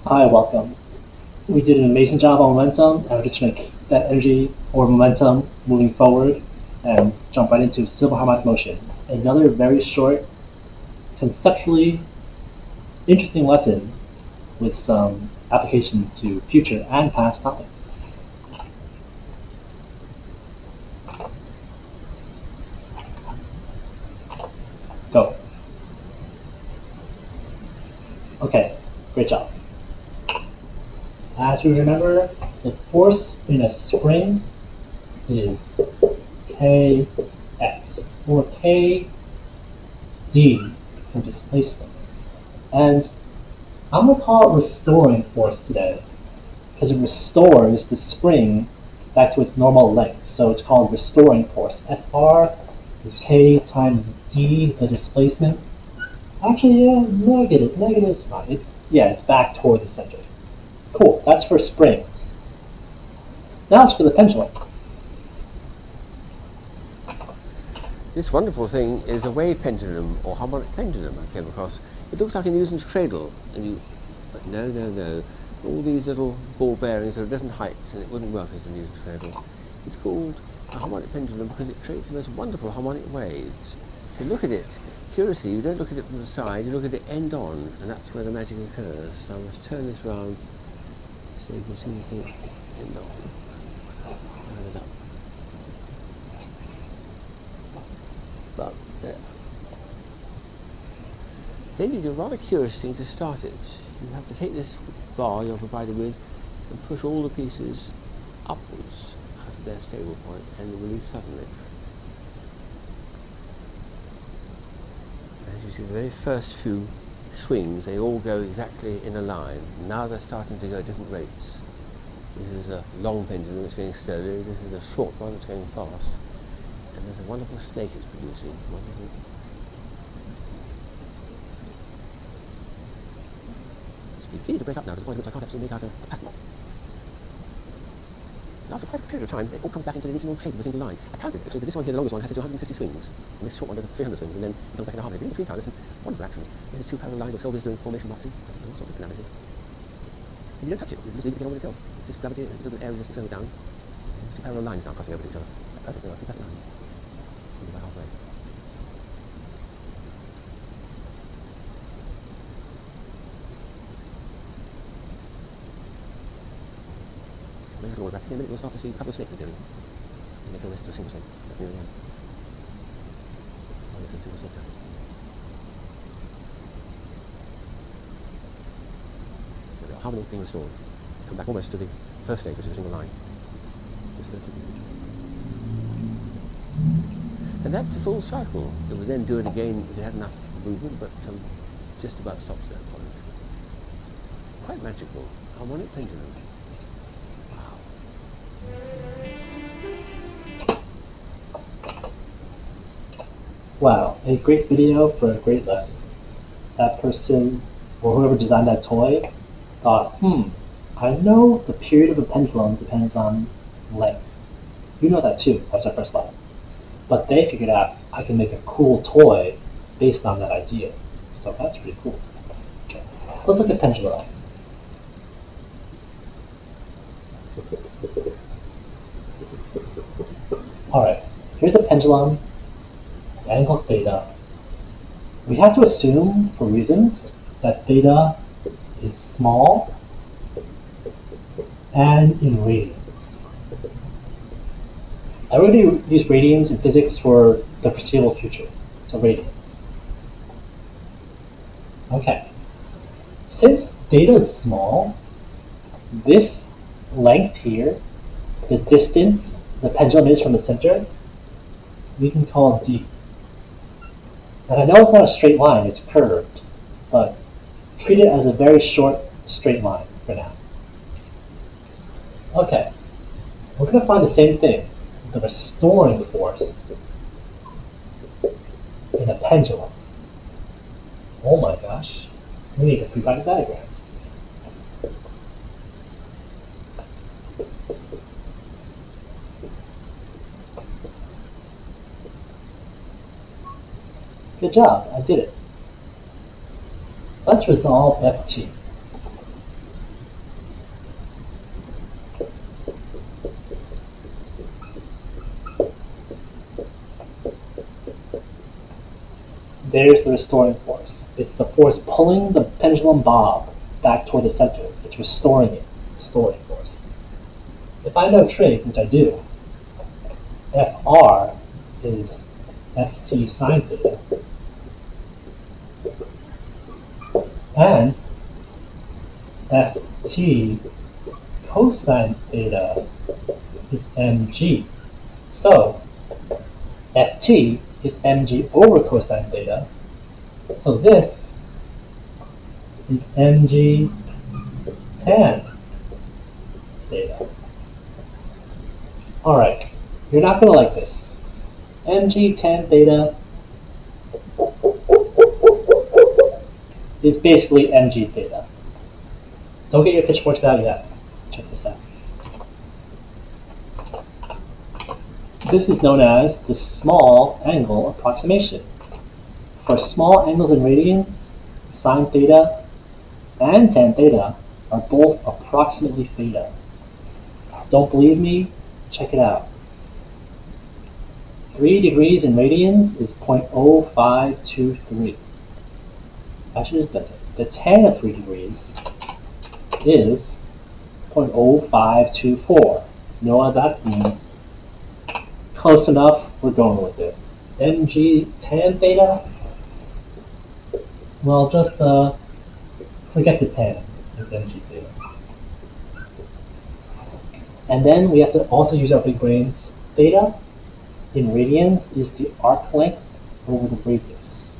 Hi, welcome. We did an amazing job on momentum, and we're just going to keep that energy or momentum moving forward and jump right into simple harmonic motion. Another very short, conceptually interesting lesson with some applications to future and past topics. Go. Okay, great job. As we remember, the force in a spring is Kx, or Kd for displacement. And I'm going to call it restoring force today because it restores the spring back to its normal length. So it's called restoring force. Fr is K times D, the displacement. Actually, yeah, negative. Negative is fine. It's back toward the center. Cool. That's for springs. Now it's for the pendulum. This wonderful thing is a wave pendulum or harmonic pendulum I came across. It looks like a Newton's cradle, but no. All these little ball bearings are different heights, and it wouldn't work as a Newton's cradle. It's called a harmonic pendulum because it creates the most wonderful harmonic waves. To look at it, curiously, you don't look at it from the side, you look at it end on, and that's where the magic occurs. So I must turn this round so you can see the thing end on. Line it up. But there. Then you do a rather curious thing to start it. You have to take this bar you're provided with and push all the pieces upwards out of their stable point and release suddenly. As you see, the very first few swings, they all go exactly in a line. Now they're starting to go at different rates. This is a long pendulum, it's going slowly. This is a short one, it's going fast. And there's a wonderful snake it's producing. Wonderful. It's beginning to break up now to the point at which I can't actually make out a pattern. And after quite a period of time, it all comes back into the original shape of a single line. I counted, actually, this one here, the longest one, has to do 150 swings. And this short one does 300 swings, and then it comes back in a harmony. In between time, there's some wonderful actions. This is two parallel lines of soldiers doing formation marching. I think all sorts of analogies. And you don't touch it, you just leave it get on with itself. It's just gravity, a little bit air resistance, slow it down. And there's two parallel lines now crossing over to each other. Perfect, there are two perfect lines. About halfway. Maybe a little in a minute you'll start to see a couple of snakes appearing. And they feel this into a single snake. That's near the end. Oh, yes, a single snake now. There we are, harmony being restored. You come back almost to the first stage, which is a single line. Just a bit of kicking. And that's the full cycle. It would then do it again if it had enough movement, but it just about stops at that point. Quite magical. Harmonic pendulum. Wow, a great video for a great lesson. That person or whoever designed that toy thought, I know the period of a pendulum depends on length. You know that too. That was our first slide. But they figured out I can make a cool toy based on that idea. So that's pretty cool. Let's look at pendulum. Alright, here's a pendulum, angle theta. We have to assume, for reasons, that theta is small and in radians. I would use radians in physics for the foreseeable future, so radians. Okay, since theta is small, this length here, the distance the pendulum is from the center, we can call d. And I know it's not a straight line, it's curved, but treat it as a very short straight line for now. Okay, we're going to find the same thing, the restoring force in a pendulum. Oh my gosh, we need a three-body diagram. Good job, I did it. Let's resolve ft. there's the restoring force. It's the force pulling the pendulum bob back toward the center. It's restoring it, restoring force. If I know trig, which I do, Fr is Ft sine theta, and Ft cosine theta is mg. So Ft is mg over cosine theta. So this is mg tan theta. Alright, you're not going to like this. Mg tan theta is basically mg theta. Don't get your pitchforks out yet. Check this out. This is known as the small angle approximation. For small angles in radians, sine theta and tan theta are both approximately theta. Don't believe me? Check it out. 3 degrees in radians is 0.0523. Actually, the tan of 3 degrees is 0.0524. You know what that means? Close enough, we're going with it. Mg tan theta? Well, just forget the tan. It's mg theta. And then we have to also use our big brains. Theta in radians is the arc length over the radius.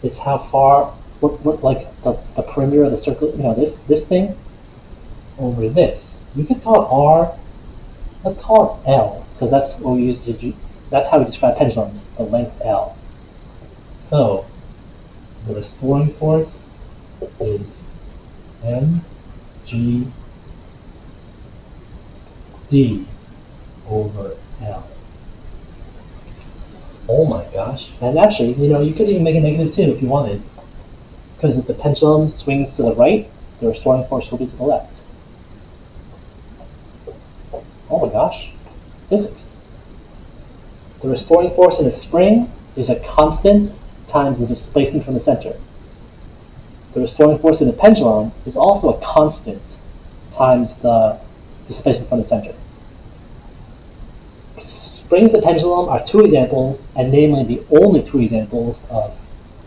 It's how far, like the perimeter of the circle, this thing over this. You could call it R. Let's call it L, because that's what we use to do. That's how we describe pendulums, the length L. So the restoring force is mg d over L. Oh my gosh. And actually, you could even make a negative 2 if you wanted. Because if the pendulum swings to the right, the restoring force will be to the left. Oh my gosh. Physics. The restoring force in a spring is a constant times the displacement from the center. The restoring force in a pendulum is also a constant times the displacement from the center. Springs and pendulum are 2 examples, and namely the only 2 examples of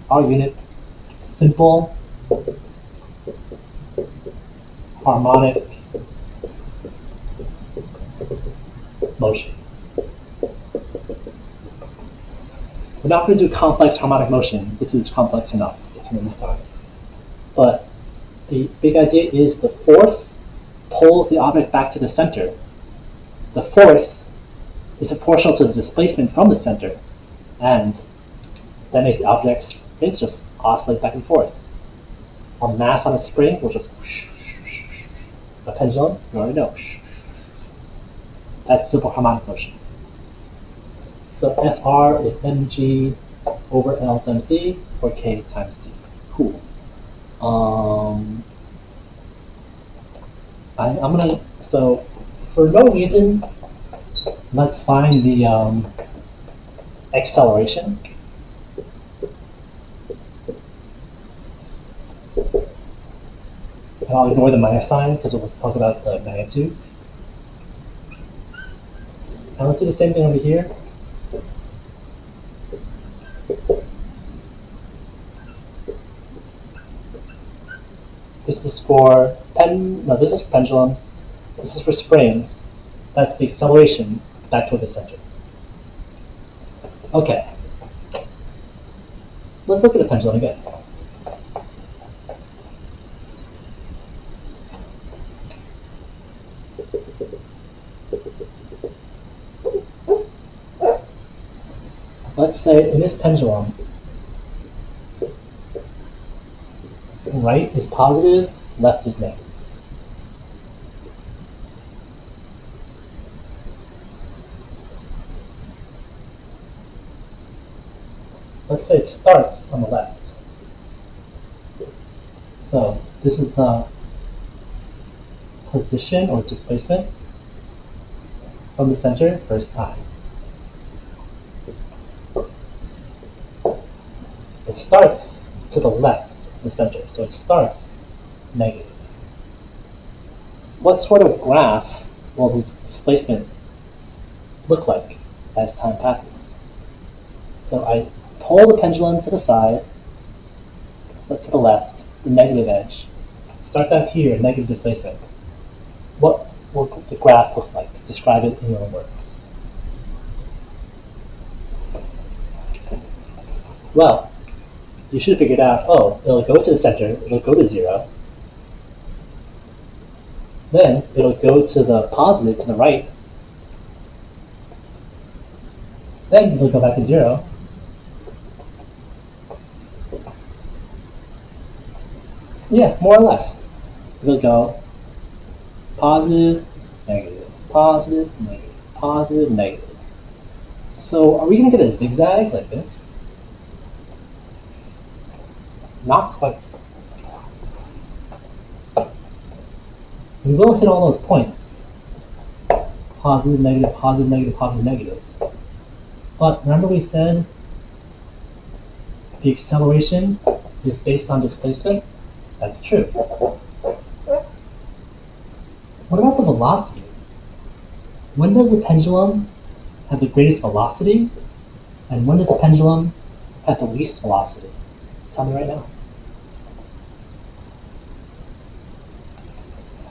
our unit simple harmonic motion. We're not going to do complex harmonic motion. This is complex enough. It's going to be fine. But the big idea is the force pulls the object back to the center. The force is proportional to the displacement from the center, and that makes the objects just oscillate back and forth. A mass on a spring will just a pendulum, you already know. That's simple harmonic motion. So Fr is mg over L times d, or k times d. Cool. I'm gonna, so for no reason, let's find the acceleration. And I'll ignore the minus sign because let's talk about the magnitude. And let's do the same thing over here. This is for this is for pendulums. This is for springs. That's the acceleration back toward the center. Okay. Let's look at the pendulum again. Let's say in this pendulum, right is positive, left is negative. Let's say it starts on the left. So this is the position or displacement from the center first time. it starts to the left of the center, so it starts negative. What sort of graph will the displacement look like as time passes? So I pull the pendulum to the side, to the left, the negative edge. It starts out here, negative displacement. What will the graph look like? Describe it in your own words. Well, you should have figured out, oh, it'll go to the center, it'll go to 0. Then it'll go to the positive, to the right. Then it'll go back to 0. Yeah, more or less. It'll go positive, negative, positive, negative, positive, negative. So are we going to get a zigzag like this? Not quite. We will hit all those points. Positive, negative, positive, negative, positive, negative. But remember we said the acceleration is based on displacement? That's true. What about the velocity? When does the pendulum have the greatest velocity? And when does the pendulum have the least velocity? Tell me right now.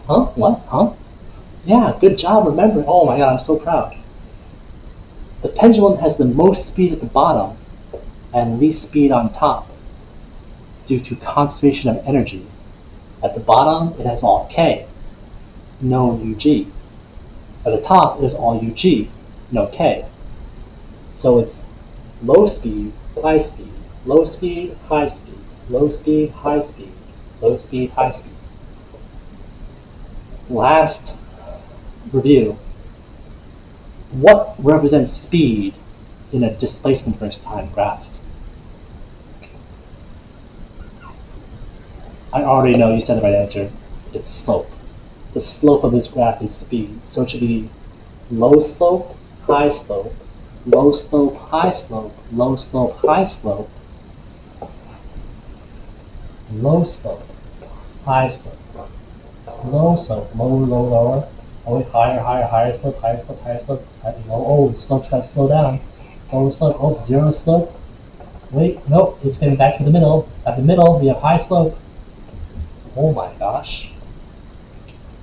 Huh? What? Huh? Yeah, good job remembering. Oh my god, I'm so proud. The pendulum has the most speed at the bottom and least speed on top due to conservation of energy. At the bottom, it has all K, no UG. At the top, it is all UG, no K. So it's low speed, high speed, low speed, high speed, low speed, high speed, low speed, high speed. Last review. What represents speed in a displacement versus time graph? I already know you said the right answer. It's slope. The slope of this graph is speed. So it should be low slope, high slope, low slope, high slope, low slope, high slope, low slope, high slope, low slope, lower, lower, lower, always higher, higher, higher slope, higher slope, higher slope, low. Oh, the slope's got to slow down. Lower slope, oh, 0 slope. Wait, nope, it's getting back to the middle. At the middle, we have high slope. Oh my gosh.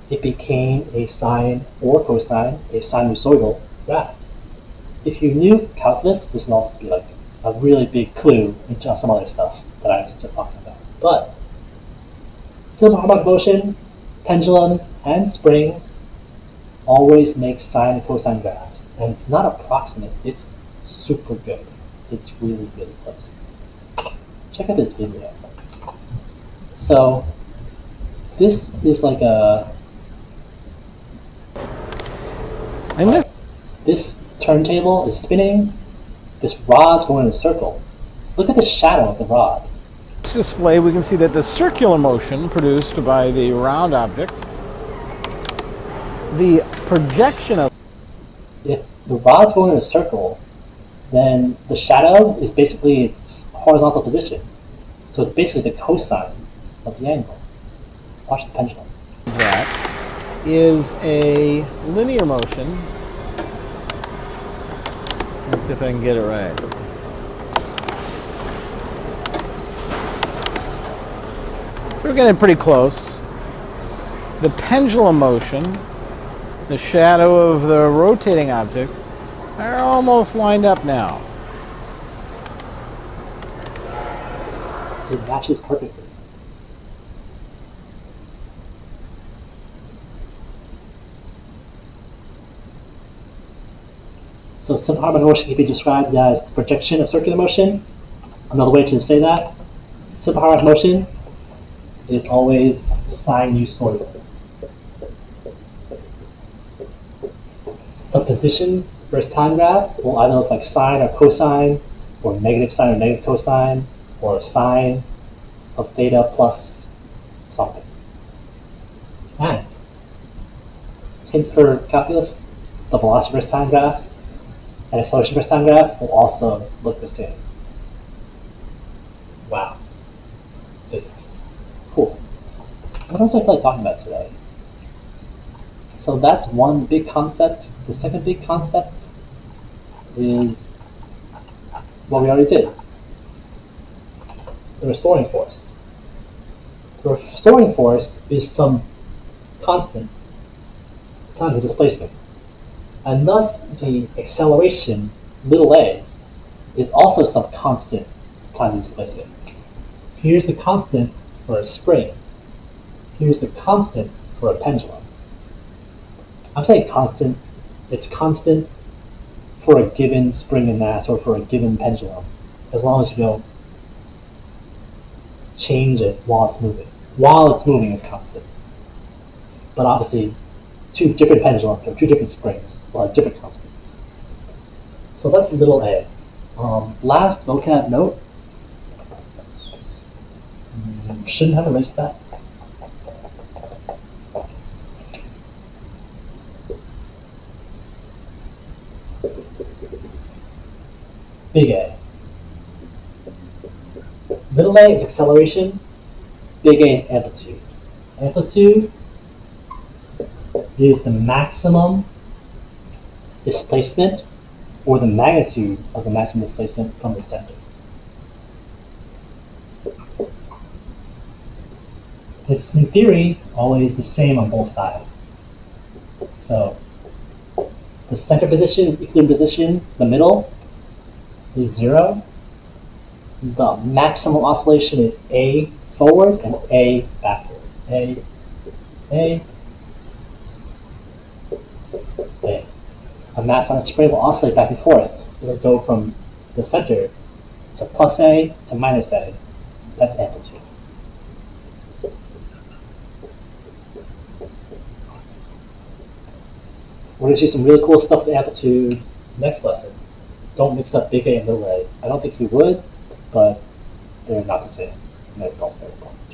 It became a sine or cosine, a sinusoidal graph. If you knew calculus, this would also be like a really big clue into some other stuff that I was just talking about. But simple harmonic motion, pendulums, and springs always make sine and cosine graphs. And it's not approximate, it's super good. It's really, really close. Check out this video. So this is like a this turntable is spinning, this rod's going in a circle. Look at the shadow of the rod. In this display, we can see that the circular motion produced by the round object, the projection of... If the rod's going in a circle, then the shadow is basically its horizontal position. So it's basically the cosine of the angle. Watch the pendulum. That is a linear motion. Let's see if I can get it right. So we're getting pretty close. The pendulum motion, the shadow of the rotating object, are almost lined up now. It matches perfectly. So simple harmonic motion can be described as the projection of circular motion. Another way to say that, simple harmonic motion is always sinusoidal. A position versus time graph will either look like sine or cosine, or negative sine or negative cosine, or sine of theta plus something. And hint for calculus, the velocity versus time graph and acceleration versus time graph will also look the same. Wow. Physics. Cool. What else do I feel like talking about today? So that's one big concept. The second big concept is what we already did. The restoring force. The restoring force is some constant times the displacement. And thus the acceleration, little a, is also some constant times the displacement. Here's the constant for a spring. Here's the constant for a pendulum. I'm saying constant. It's constant for a given spring and mass or for a given pendulum, as long as you don't change it while it's moving. While it's moving, it's constant. But obviously, two different pendulums or two different springs will have different constants. So that's little a. Last vocab note. Shouldn't have erased that. Big A. Little a is acceleration. Big A is amplitude. Amplitude is the maximum displacement or the magnitude of the maximum displacement from the center. It's, in theory, always the same on both sides. So the center position, equilibrium position, the middle, is 0. The maximum oscillation is A forward and A backwards. A. A mass on a spring will oscillate back and forth. It will go from the center to plus A to minus A. That's amplitude. We're going to see some really cool stuff with amplitude next lesson. Don't mix up big A and little a. I don't think you would, but they're not the same. They're both very important.